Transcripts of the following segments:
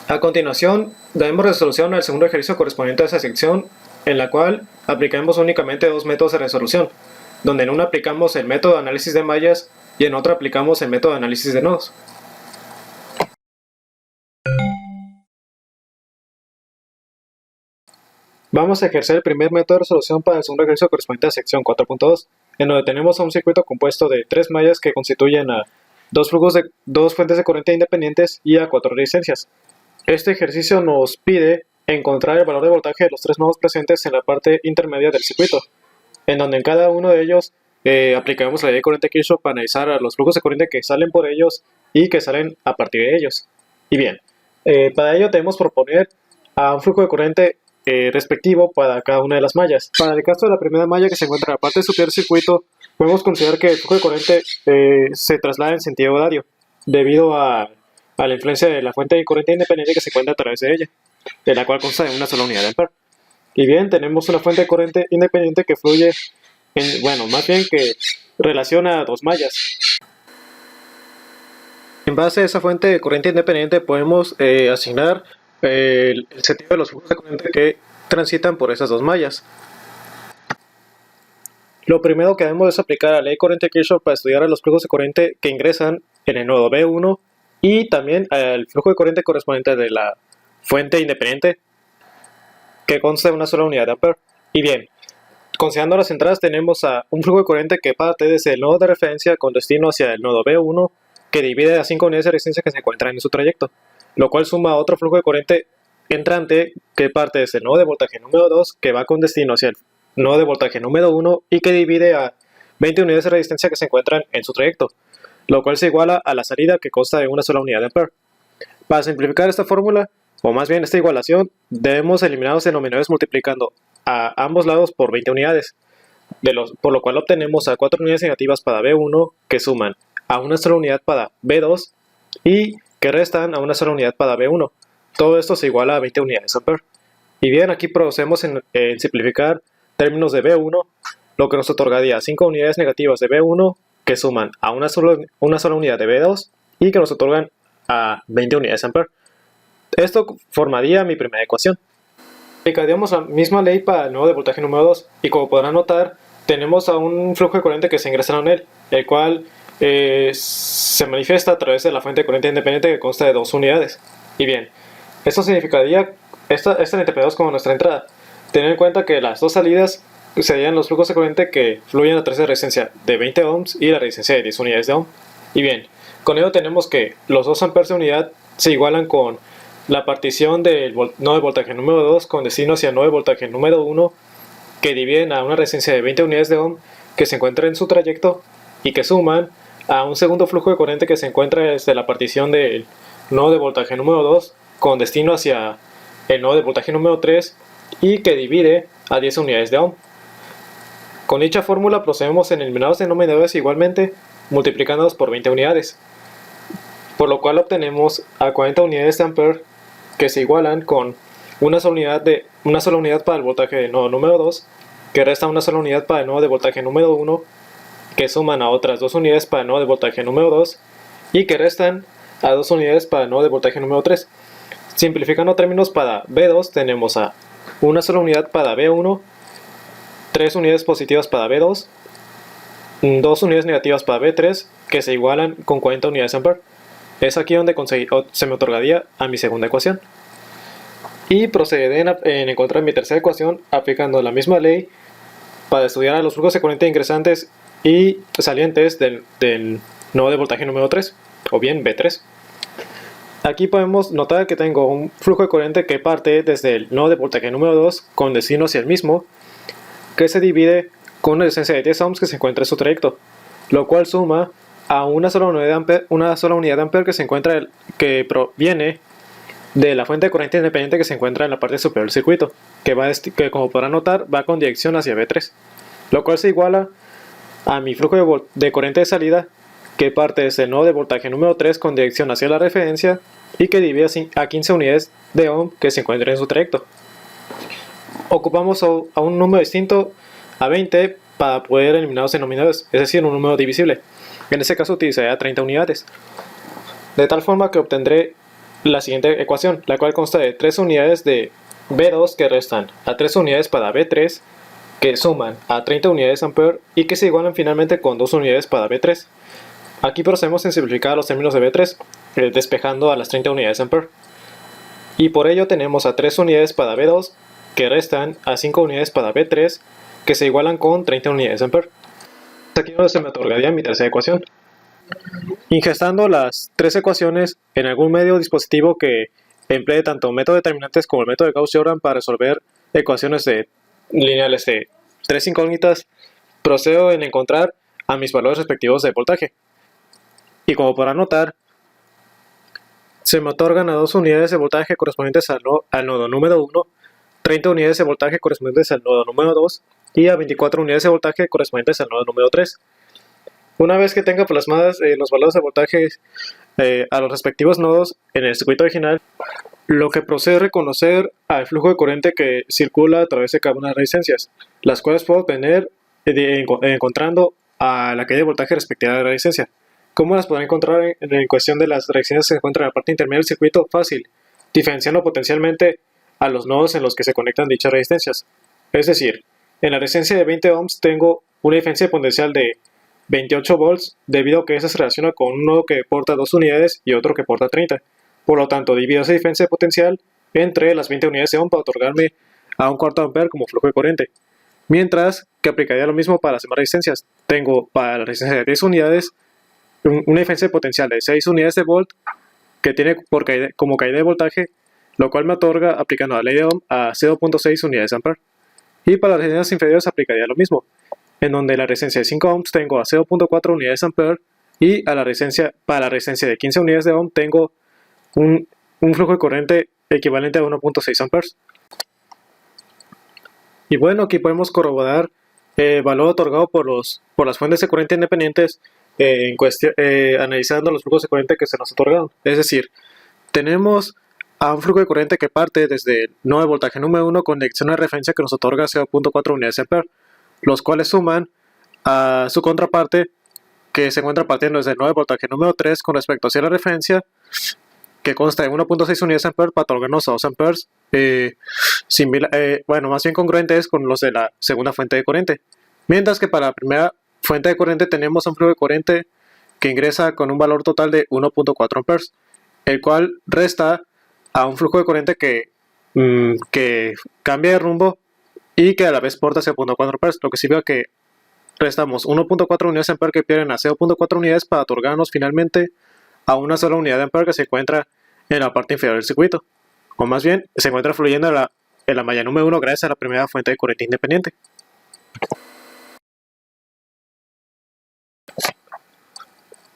A continuación, daremos resolución al segundo ejercicio correspondiente a esa sección, en la cual aplicaremos únicamente dos métodos de resolución, donde en uno aplicamos el método de análisis de mallas y en otro aplicamos el método de análisis de nodos. Vamos a ejercer el primer método de resolución para el segundo ejercicio correspondiente a sección 4.2, en donde tenemos a un circuito compuesto de tres mallas que constituyen a dos fuentes de corriente independientes y a cuatro resistencias. Este ejercicio nos pide encontrar el valor de voltaje de los tres nodos presentes en la parte intermedia del circuito, en donde en cada uno de ellos aplicaremos la ley de corriente de Kirchhoff para analizar a los flujos de corriente que salen por ellos y que salen a partir de ellos. Y bien, para ello debemos proponer a un flujo de corriente respectivo para cada una de las mallas. Para el caso de la primera malla que se encuentra en la parte superior del circuito, podemos considerar que el flujo de corriente se traslada en sentido horario, debido a la influencia de la fuente de corriente independiente que se encuentra a través de ella, de la cual consta de una sola unidad de ampere. Y bien, tenemos una fuente de corriente independiente que fluye más bien que relaciona dos mallas. En base a esa fuente de corriente independiente podemos asignar el sentido de los flujos de corriente que transitan por esas dos mallas. Lo primero que debemos es aplicar la ley de corriente de Kirchhoff para estudiar a los flujos de corriente que ingresan en el nodo B1 y también al flujo de corriente correspondiente de la fuente independiente que consta de una sola unidad de ampere. Y bien, considerando las entradas tenemos a un flujo de corriente que parte desde el nodo de referencia con destino hacia el nodo B1 que divide a 5 unidades de resistencia que se encuentran en su trayecto, lo cual suma a otro flujo de corriente entrante que parte desde el nodo de voltaje número 2 que va con destino hacia el nodo de voltaje número 1 y que divide a 20 unidades de resistencia que se encuentran en su trayecto, lo cual se iguala a la salida que consta de una sola unidad de ampere. Para simplificar esta fórmula, o más bien esta igualación, debemos eliminar los denominadores multiplicando a ambos lados por 20 unidades, por lo cual obtenemos a 4 unidades negativas para B1 que suman a una sola unidad para B2 y que restan a una sola unidad para B1. Todo esto se iguala a 20 unidades ampere. Y bien, aquí procedemos en simplificar términos de B1, lo que nos otorgaría 5 unidades negativas de B1 que suman a una sola unidad de B2 y que nos otorgan a 20 unidades ampere. Esto formaría mi primera ecuación. Aplicaríamos la misma ley para el nodo de voltaje número 2 y como podrán notar tenemos a un flujo de corriente que se ingresa en él, el cual se manifiesta a través de la fuente de corriente independiente que consta de dos unidades. Y bien, esto significaría, esta la interpretamos como nuestra entrada. Tener en cuenta que las dos salidas serían los flujos de corriente que fluyen a través de la resistencia de 20 ohms y la resistencia de 10 unidades de ohm. Y bien, con ello tenemos que los 2 amperes de unidad se igualan con la partición del nodo de voltaje número 2 con destino hacia el nodo de voltaje número 1 que dividen a una resistencia de 20 unidades de ohm que se encuentra en su trayecto y que suman a un segundo flujo de corriente que se encuentra desde la partición del nodo de voltaje número 2 con destino hacia el nodo de voltaje número 3 y que divide a 10 unidades de ohm. Con dicha fórmula procedemos en eliminar los denominadores igualmente multiplicándolos por 20 unidades, por lo cual obtenemos a 40 unidades de ampere que se igualan con una sola unidad para el voltaje del nodo número 2 que resta una sola unidad para el nodo de voltaje número 1 que suman a otras 2 unidades para el nodo de voltaje número 2 y que restan a 2 unidades para el nodo de voltaje número 3. Simplificando términos, para B2 tenemos a una sola unidad para B1, 3 unidades positivas para B2, 2 unidades negativas para B3 que se igualan con 40 unidades de ampere. Es aquí donde se me otorgaría a mi segunda ecuación. Y procederé en encontrar mi tercera ecuación aplicando la misma ley para estudiar a los flujos de corriente ingresantes y salientes del nodo de voltaje número 3, o bien B3. Aquí podemos notar que tengo un flujo de corriente que parte desde el nodo de voltaje número 2 con destino hacia el mismo, que se divide con una resistencia de 10 ohms que se encuentra en su trayecto, lo cual suma a una sola unidad de ampere que proviene de la fuente de corriente independiente que se encuentra en la parte superior del circuito, que como podrán notar va con dirección hacia B3, lo cual se iguala a mi flujo de corriente de salida que parte desde el nodo de voltaje número 3 con dirección hacia la referencia y que divide a 15 unidades de ohm que se encuentran en su trayecto. Ocupamos a un número distinto a 20 para poder eliminar los denominadores, es decir, un número divisible. En este caso utilizaré 30 unidades, de tal forma que obtendré la siguiente ecuación, la cual consta de 3 unidades de B2 que restan a 3 unidades para B3, que suman a 30 unidades ampere y que se igualan finalmente con 2 unidades para B3. Aquí procedemos en simplificar los términos de B3, despejando a las 30 unidades ampere. Y por ello tenemos a 3 unidades para B2 que restan a 5 unidades para B3 que se igualan con 30 unidades ampere. Aquí es donde se me otorgaría mi tercera ecuación. Ingestando las tres ecuaciones en algún medio o dispositivo que emplee tanto método de determinantes como el método de Gauss-Jordan para resolver ecuaciones lineales de tres incógnitas, procedo en encontrar a mis valores respectivos de voltaje. Y como podrán notar, se me otorgan a 2 unidades de voltaje correspondientes al nodo número 1, 30 unidades de voltaje correspondientes al nodo número 2 y a 24 unidades de voltaje correspondientes al nodo número 3. Una vez que tenga plasmadas los valores de voltaje a los respectivos nodos en el circuito original, lo que procede a reconocer al flujo de corriente que circula a través de cada una de las resistencias, las cuales puedo obtener encontrando a la caída de voltaje respectiva de la resistencia. ¿Cómo las podré encontrar en cuestión de las resistencias que se encuentran en la parte intermedia del circuito? Fácil, diferenciando potencialmente a los nodos en los que se conectan dichas resistencias. Es decir, en la resistencia de 20 ohms tengo una diferencia potencial de 28 volts debido a que esa se relaciona con un nodo que porta 2 unidades y otro que porta 30. Por lo tanto, divido esa diferencia de potencial entre las 20 unidades de ohm para otorgarme a un cuarto ampere como flujo de corriente. Mientras que aplicaría lo mismo para las demás resistencias. Tengo para la resistencia de 10 unidades una diferencia de potencial de 6 unidades de volt que tiene como caída de voltaje, lo cual me otorga, aplicando la ley de Ohm, a 0.6 unidades de ampere. Y para las resistencias inferiores aplicaría lo mismo, en donde la resistencia de 5 ohms tengo a 0.4 unidades de ampere y para la resistencia de 15 unidades de ohm tengo un flujo de corriente equivalente a 1.6 amperes. Y bueno, aquí podemos corroborar el valor otorgado por las fuentes de corriente independientes analizando los flujos de corriente que se nos otorgaron. Es decir, tenemos a un flujo de corriente que parte desde el nodo de voltaje número 1 con dirección de referencia que nos otorga 0.4 unidades de ampere, los cuales suman a su contraparte que se encuentra partiendo desde el nodo de voltaje número 3 con respecto hacia la referencia, que consta de 1.6 unidades de ampere para otorgarnos a 2 amperes, más bien congruentes con los de la segunda fuente de corriente. Mientras que para la primera fuente de corriente tenemos un flujo de corriente que ingresa con un valor total de 1.4 amperes, el cual resta a un flujo de corriente que cambia de rumbo y que a la vez porta 0.4 amperes, lo que significa que restamos 1.4 unidades de ampere que pierden a 0.4 unidades para otorgarnos finalmente a una sola unidad de ampere que se encuentra en la parte inferior del circuito, o más bien se encuentra fluyendo en la malla número 1 gracias a la primera fuente de corriente independiente.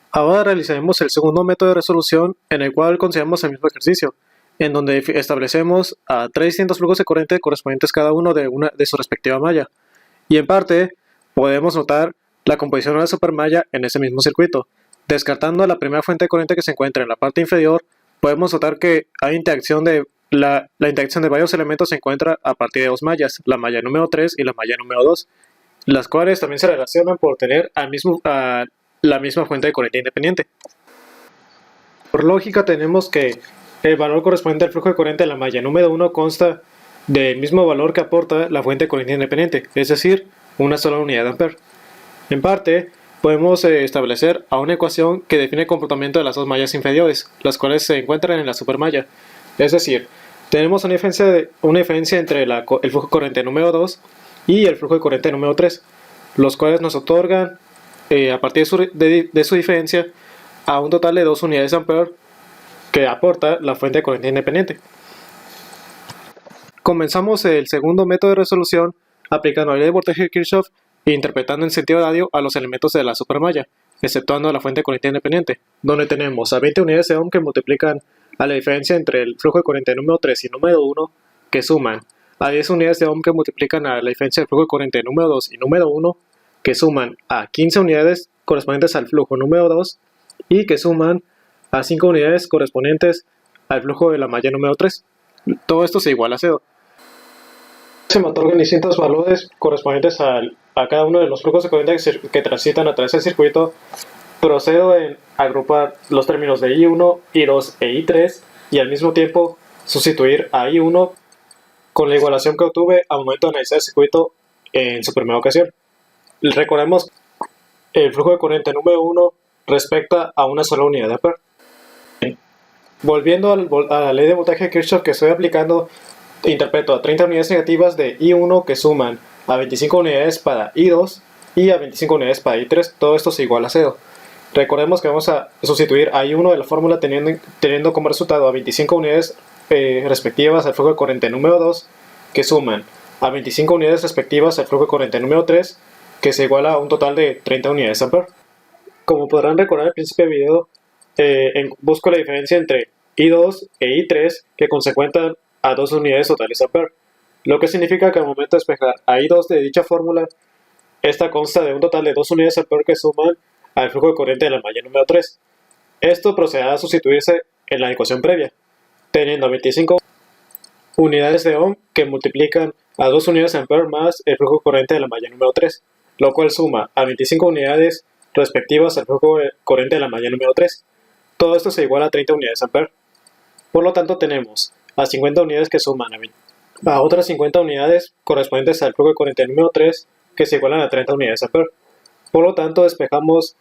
Ahora realizaremos el segundo método de resolución, en el cual consideramos el mismo ejercicio, en donde establecemos a 3 distintos flujos de corriente correspondientes cada uno de su respectiva malla, y en parte podemos notar la composición de la supermalla en ese mismo circuito. Descartando a la primera fuente de corriente que se encuentra en la parte inferior, podemos notar que hay interacción la interacción de varios elementos se encuentra a partir de dos mallas, la malla número 3 y la malla número 2, las cuales también se relacionan por tener la misma fuente de corriente independiente. Por lógica tenemos que el valor correspondiente al flujo de corriente en la malla número 1 consta del mismo valor que aporta la fuente de corriente independiente, es decir, una sola unidad de ampere. En parte, podemos establecer a una ecuación que define el comportamiento de las dos mallas inferiores, las cuales se encuentran en la supermalla. Es decir, tenemos una diferencia entre el flujo de corriente número 2 y el flujo de corriente número 3, los cuales nos otorgan, a partir de su diferencia, a un total de 2 unidades de ampere que aporta la fuente de corriente independiente. Comenzamos el segundo método de resolución aplicando la ley de voltaje de Kirchhoff e interpretando en sentido horario a los elementos de la supermalla, exceptuando la fuente de corriente independiente, donde tenemos a 20 unidades de ohm que multiplican a la diferencia entre el flujo de corriente número 3 y número 1, que suman a 10 unidades de ohm que multiplican a la diferencia del flujo de corriente número 2 y número 1, que suman a 15 unidades correspondientes al flujo número 2 y que suman a 5 unidades correspondientes al flujo de la malla número 3. Todo esto se iguala a 0. Se me otorgan distintos valores correspondientes a cada uno de los flujos de corriente que transitan a través del circuito. Procedo en agrupar los términos de I1, I2 e I3 y al mismo tiempo sustituir a I1 con la igualación que obtuve al momento de analizar el circuito en su primera ocasión. Recordemos el flujo de corriente número 1 respecta a una sola unidad de ampere. Volviendo a la ley de voltaje de Kirchhoff que estoy aplicando, interpreto a 30 unidades negativas de I1 que suman a 25 unidades para I2 y a 25 unidades para I3, todo esto es igual a 0. Recordemos que vamos a sustituir a I1 de la fórmula teniendo como resultado a 25 unidades respectivas al flujo de corriente número 2 que suman a 25 unidades respectivas al flujo de corriente número 3 que se iguala a un total de 30 unidades ampere. Como podrán recordar al principio del video, busco la diferencia entre I2 e I3 que consecuentan a 2 unidades totales ampere, lo que significa que al momento de despejar a I2 de dicha fórmula, esta consta de un total de 2 unidades ampere que suman al flujo de corriente de la malla número 3. Esto procederá a sustituirse en la ecuación previa, teniendo 25 unidades de ohm que multiplican a 2 unidades ampere más el flujo de corriente de la malla número 3, lo cual suma a 25 unidades respectivas al flujo de corriente de la malla número 3. Todo esto se iguala a 30 unidades ampere. Por lo tanto, tenemos a 50 unidades que suman a otras 50 unidades correspondientes al flujo de corriente número 3 que se igualan a 30 unidades ampere. Por lo tanto, despejamos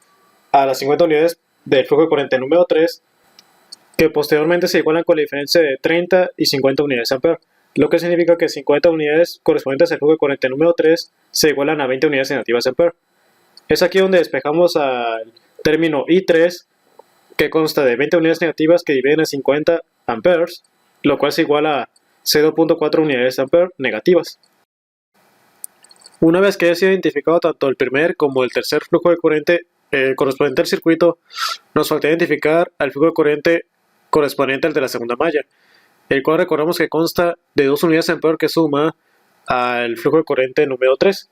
a las 50 unidades del flujo de corriente número 3 que posteriormente se igualan con la diferencia de 30 y 50 unidades ampere, lo que significa que 50 unidades correspondientes al flujo de corriente número 3 se igualan a 20 unidades negativas ampere. Es aquí donde despejamos al término I3 que consta de 20 unidades negativas que dividen en 50 amperes, lo cual se iguala a 0.4 unidades ampere negativas. Una vez que haya sido identificado tanto el primer como el tercer flujo de corriente correspondiente al circuito, nos falta identificar al flujo de corriente correspondiente al de la segunda malla, el cual recordamos que consta de 2 unidades ampere que suma al flujo de corriente número 3.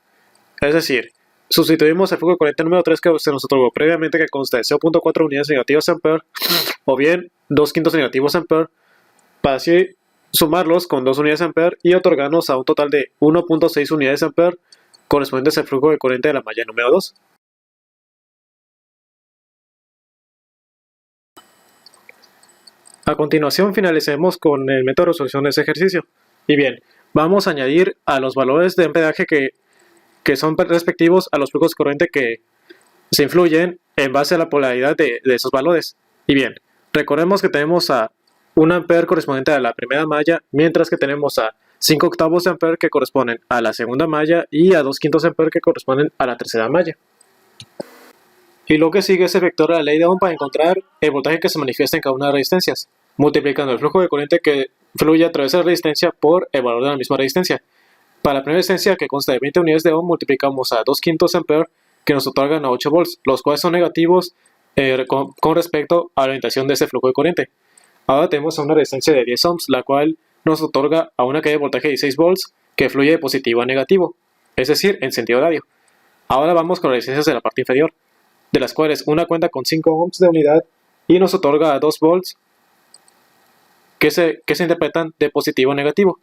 Es decir, sustituimos el flujo de corriente número 3 que se nos otorgó previamente que consta de 0.4 unidades negativas ampere o bien 2 quintos negativos ampere para así sumarlos con 2 unidades ampere y otorgarnos a un total de 1.6 unidades ampere correspondientes al flujo de corriente de la malla número 2. A continuación finalicemos con el método de resolución de ese ejercicio. Y bien, vamos a añadir a los valores de ampereaje que son respectivos a los flujos de corriente que se influyen en base a la polaridad de esos valores. Y bien, recordemos que tenemos a 1 ampere correspondiente a la primera malla, mientras que tenemos a 5 octavos de ampere que corresponden a la segunda malla y a 2 quintos de ampere que corresponden a la tercera malla. Y lo que sigue es efectuar la ley de Ohm para encontrar el voltaje que se manifiesta en cada una de las resistencias, multiplicando el flujo de corriente que fluye a través de la resistencia por el valor de la misma resistencia. Para la primera resistencia, que consta de 20 unidades de ohm, multiplicamos a 2 quintos ampere que nos otorgan a 8 volts, los cuales son negativos con respecto a la orientación de ese flujo de corriente. Ahora tenemos a una resistencia de 10 ohms, la cual nos otorga a una caída de voltaje de 16 volts que fluye de positivo a negativo, es decir, en sentido horario. Ahora vamos con las resistencias de la parte inferior, de las cuales una cuenta con 5 ohms de unidad y nos otorga a 2 volts que se interpretan de positivo a negativo.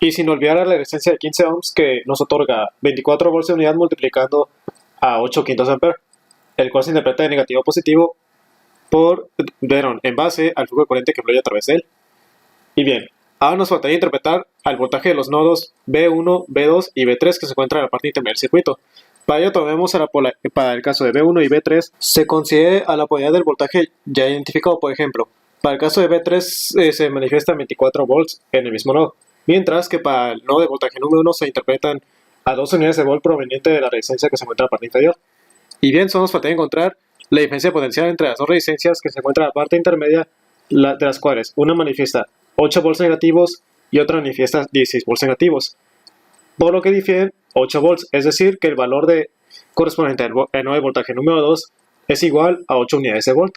Y sin olvidar la resistencia de 15 ohms que nos otorga 24 volts de unidad multiplicando a 8 quintos ampere, el cual se interpreta de negativo a positivo en base al flujo de corriente que fluye a través de él. Y bien, ahora nos faltaría interpretar al voltaje de los nodos B1, B2 y B3 que se encuentran en la parte intermedia del circuito. Para ello tomemos para el caso de B1 y B3 se considere a la polaridad del voltaje ya identificado. Por ejemplo, para el caso de B3 se manifiesta 24 volts en el mismo nodo, mientras que para el nodo de voltaje número 1 se interpretan a 2 unidades de volt proveniente de la resistencia que se encuentra en la parte inferior. Y bien, solo nos falta encontrar la diferencia potencial entre las dos resistencias que se encuentran en la parte intermedia, de las cuales una manifiesta 8 volts negativos y otra manifiesta 16 volts negativos, por lo que difieren 8 volts, es decir, que el valor correspondiente al nodo de voltaje número 2 es igual a 8 unidades de volt.